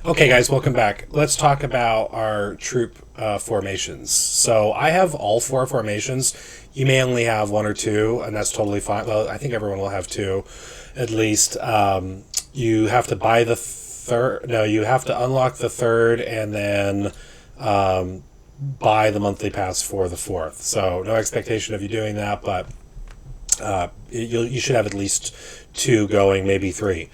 Okay, guys, welcome back. Let's talk about our troop formations. So I have all four formations. You may only have one or two, and that's totally fine. Well, I think everyone will have two, at least. You have to buy the third. No, you have to unlock the third, and then buy the monthly pass for the fourth. So no expectation of you doing that, but you should have at least two going, maybe three.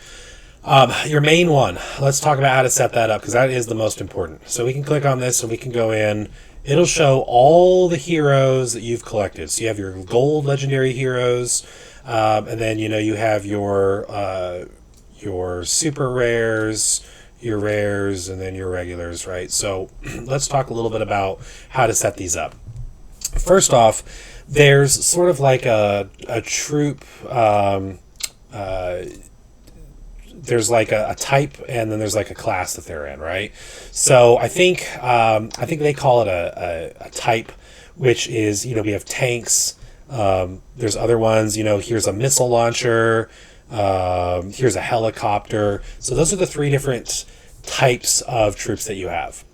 Your main one, let's talk about how to set that up because that is the most important. So we can click on this and we can go in. It'll show all the heroes that you've collected. So you have your gold legendary heroes, and then you have your super rares, your rares, and then your regulars, right? So let's talk a little bit about how to set these up. First off, there's sort of like a troop. There's like a type, and then there's like a class that they're in, right? So I think they call it a type, which is we have tanks. There's other ones. Here's a missile launcher. Here's a helicopter. So those are the three different types of troops that you have.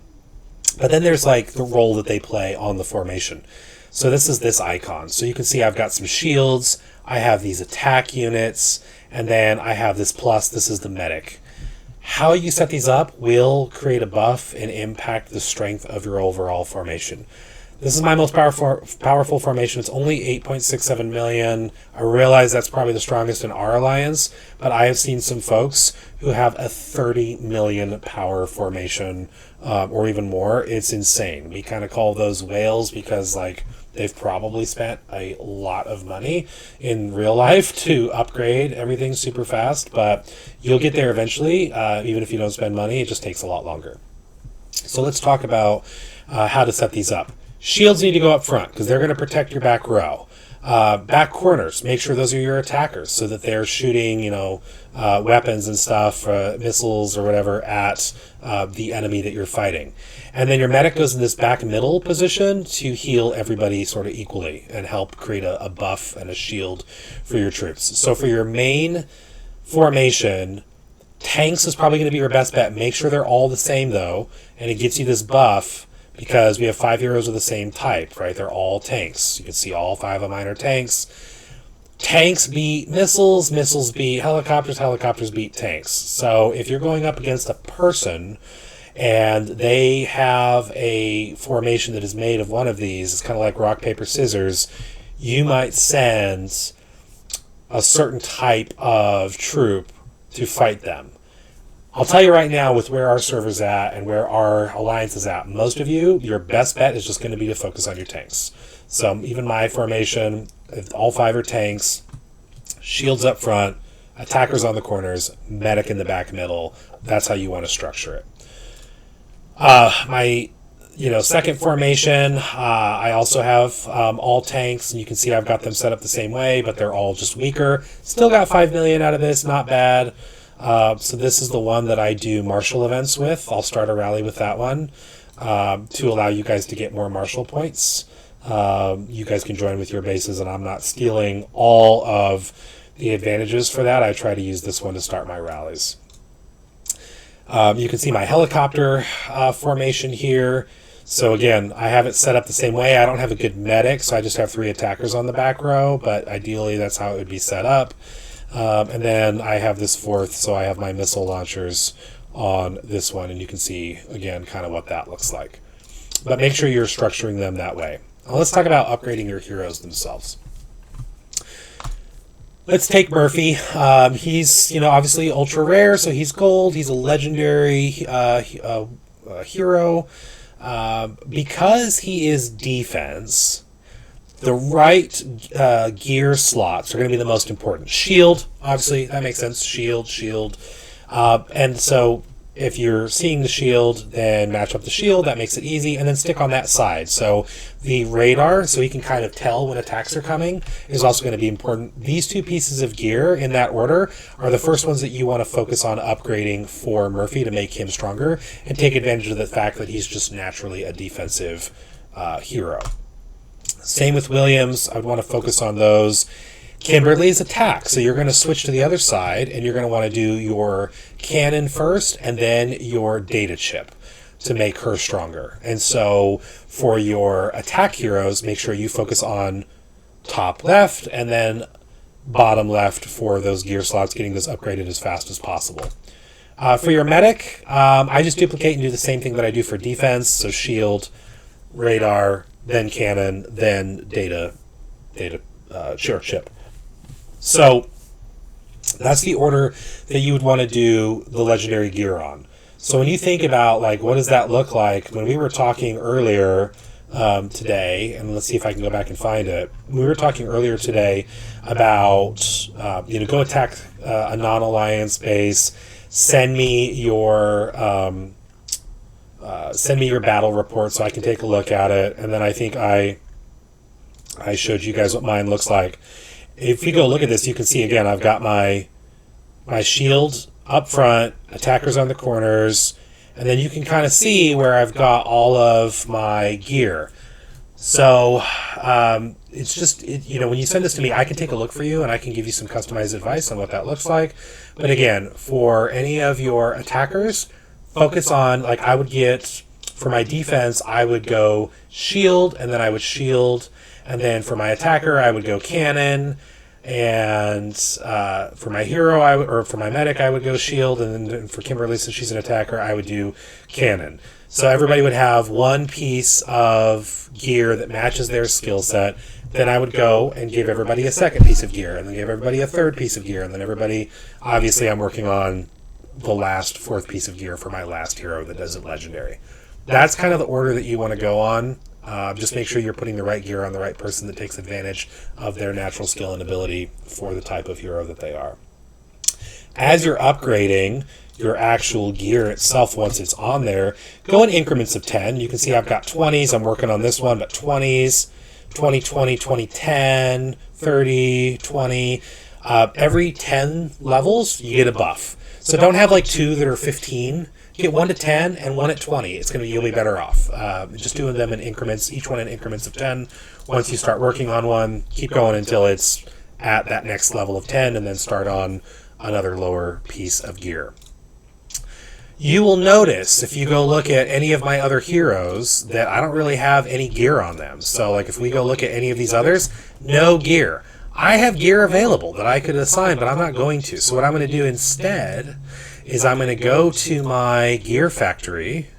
But then there's like the role that they play on the formation. So this is this icon. So you can see I've got some shields. I have these attack units. And then I have this plus. This is the medic. How you set these up will create a buff and impact the strength of your overall formation. This is my most powerful formation. It's only 8.67 million. I realize that's probably the strongest in our alliance, but I have seen some folks who have a 30 million power formation, or even more. It's insane. We kind of call those whales because they've probably spent a lot of money in real life to upgrade everything super fast, but you'll get there eventually. Even if you don't spend money, it just takes a lot longer. So let's talk about how to set these up. Shields need to go up front because they're going to protect your back row. Back corners, make sure those are your attackers so that they're shooting, weapons and stuff, missiles or whatever at the enemy that you're fighting. And then your medic goes in this back middle position to heal everybody sort of equally and help create a buff and a shield for your troops. So for your main formation, tanks is probably going to be your best bet. Make sure they're all the same though, and it gets you this buff because we have 5 heroes of the same type, right? They're all tanks. You can see all 5 of mine are tanks. Tanks beat missiles, missiles beat helicopters, helicopters beat tanks. So if you're going up against a person and they have a formation that is made of one of these, it's kind of like rock, paper, scissors, you might send a certain type of troop to fight them. I'll tell you right now, with where our server's at and where our alliance is at, most of you, your best bet is just going to be to focus on your tanks. So even my formation, all 5 are tanks, shields up front, attackers on the corners, medic in the back middle. That's how you want to structure it. My second formation, I also have all tanks, and you can see I've got them set up the same way, but they're all just weaker. Still got 5 million out of this, not bad. So this is the one that I do martial events with. I'll start a rally with that one to allow you guys to get more martial points. You guys can join with your bases, and I'm not stealing all of the advantages for that. I try to use this one to start my rallies. You can see my helicopter formation here. So again, I have it set up the same way. I don't have a good medic, so I just have 3 attackers on the back row, but ideally that's how it would be set up. And then I have this 4th, so I have my missile launchers on this one, and you can see, again, kind of what that looks like. But make sure you're structuring them that way. Now let's talk about upgrading your heroes themselves. Let's take Murphy. He's, obviously ultra rare, so he's gold. He's a legendary hero. Because he is defense, the right gear slots are going to be the most important. Shield, obviously, that makes sense. Shield. And so if you're seeing the shield, then match up the shield. That makes it easy. And then stick on that side. So the radar, so he can kind of tell when attacks are coming, is also going to be important. These 2 pieces of gear, in that order, are the first ones that you want to focus on upgrading for Murphy to make him stronger and take advantage of the fact that he's just naturally a defensive hero. Same with Williams. I'd want to focus on those. Kimberly's attack. So you're going to switch to the other side, and you're going to want to do your cannon first and then your data chip to make her stronger. And so for your attack heroes, make sure you focus on top left and then bottom left for those gear slots, getting those upgraded as fast as possible. For your medic, I just duplicate and do the same thing that I do for defense. So shield, radar, then cannon, then data chip. So that's the order that you would want to do the legendary gear on. So when you think about, like, what does that look like? When we were talking earlier today, and let's see if I can go back and find it. We were talking earlier today about, go attack a non-alliance base, send me your battle report so I can take a look at it, and then I think I showed you guys what mine looks like. If you go look at this, you can see, again, I've got my shield up front, attackers on the corners, and then you can kind of see where I've got all of my gear. So it's just, when you send this to me, I can take a look for you, and I can give you some customized advice on what that looks like. But again, for any of your attackers, focus on, like, I would get, for my defense, I would go shield, and then I would shield, and then for my attacker, I would go cannon, and for my hero, or for my medic, I would go shield, and then for Kimberly, since she's an attacker, I would do cannon. So everybody would have one piece of gear that matches their skill set. Then I would go and give everybody a second piece of gear, and then give everybody a third piece of gear, and then everybody, obviously I'm working on the last fourth piece of gear for my last hero that does it legendary. That's kind of the order that you want to go on. Just make sure you're putting the right gear on the right person that takes advantage of their natural skill and ability for the type of hero that they are. As you're upgrading your actual gear itself, once it's on there, go in increments of 10. You can see I've got 20s. I'm working on this one, but 20s, 20, 20, 20, 10, 30, 20. Every 10 levels, you get a buff. So don't have like two that are 15. Get 1 to 10 and 1 at 20. You'll be better off. Just doing them in increments, each one in increments of 10. Once you start working on one, keep going until it's at that next level of 10, and then start on another lower piece of gear. You will notice, if you go look at any of my other heroes, that I don't really have any gear on them. So, like, if we go look at any of these others, no gear. I have gear available that I could assign, but I'm not going to. So what I'm going to do instead is I'm going to go to my gear factory,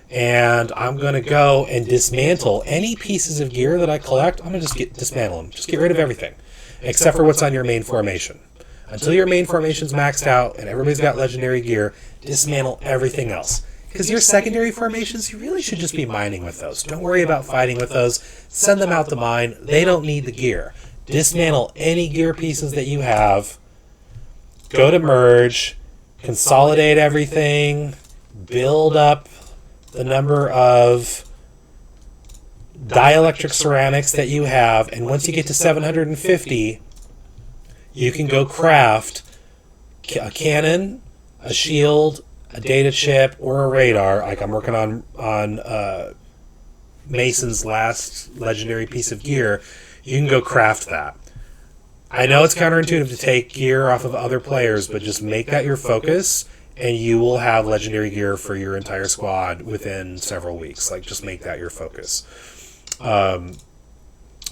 and I'm going to go and dismantle any pieces of gear that I collect. I'm going to just dismantle them. Just get rid of everything, except for what's on your main formation. Until your main formation's maxed out and everybody's got legendary gear, dismantle everything else. Because your secondary formations, you really should just be mining with those. Don't worry about fighting with those. Send them out to mine. They don't need the gear. Dismantle any gear pieces that you have. Go to merge. Consolidate everything. Build up the number of dielectric ceramics that you have. And once you get to 750, you can go craft a cannon, a shield, a data chip, or a radar. Like I'm working on Mason's last legendary piece of gear. You can go craft that. I know it's counterintuitive to take gear off of other players, but just make that your focus, and you will have legendary gear for your entire squad within several weeks. Like, just make that your focus.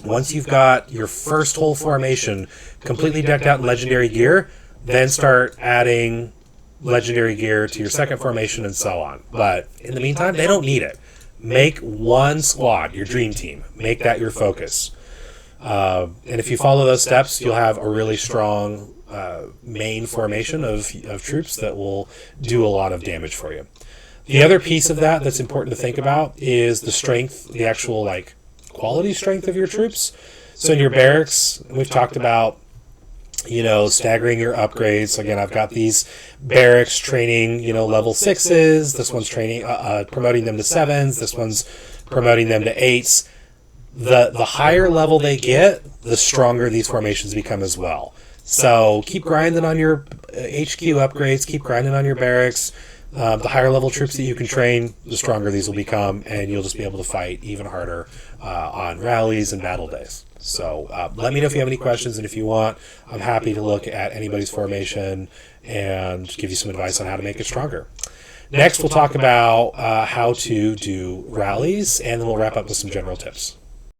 Once you've got your first whole formation completely decked out in legendary gear, then start adding legendary gear to your second formation and so on. But in the meantime, they don't need it. Make one squad, your dream team. Make that your focus. And if you follow those steps, you'll have a really strong main formation of troops that will do a lot of damage for you. The other piece of that that's important to think about is the strength, the actual quality strength of your troops. So in your barracks, we've talked about staggering your upgrades. So again, I've got these barracks training level 6s. This one's training promoting them to 7s. This one's promoting them to 8s. The higher level they get, the stronger these formations become as well. So keep grinding on your HQ upgrades, keep grinding on your barracks, The higher level troops that you can train, the stronger these will become, and you'll just be able to fight even harder on rallies and battle days. So let me know if you have any questions, and if you want, I'm happy to look at anybody's formation and give you some advice on how to make it stronger. Next, we'll talk about how to do rallies, and then we'll wrap up with some general tips.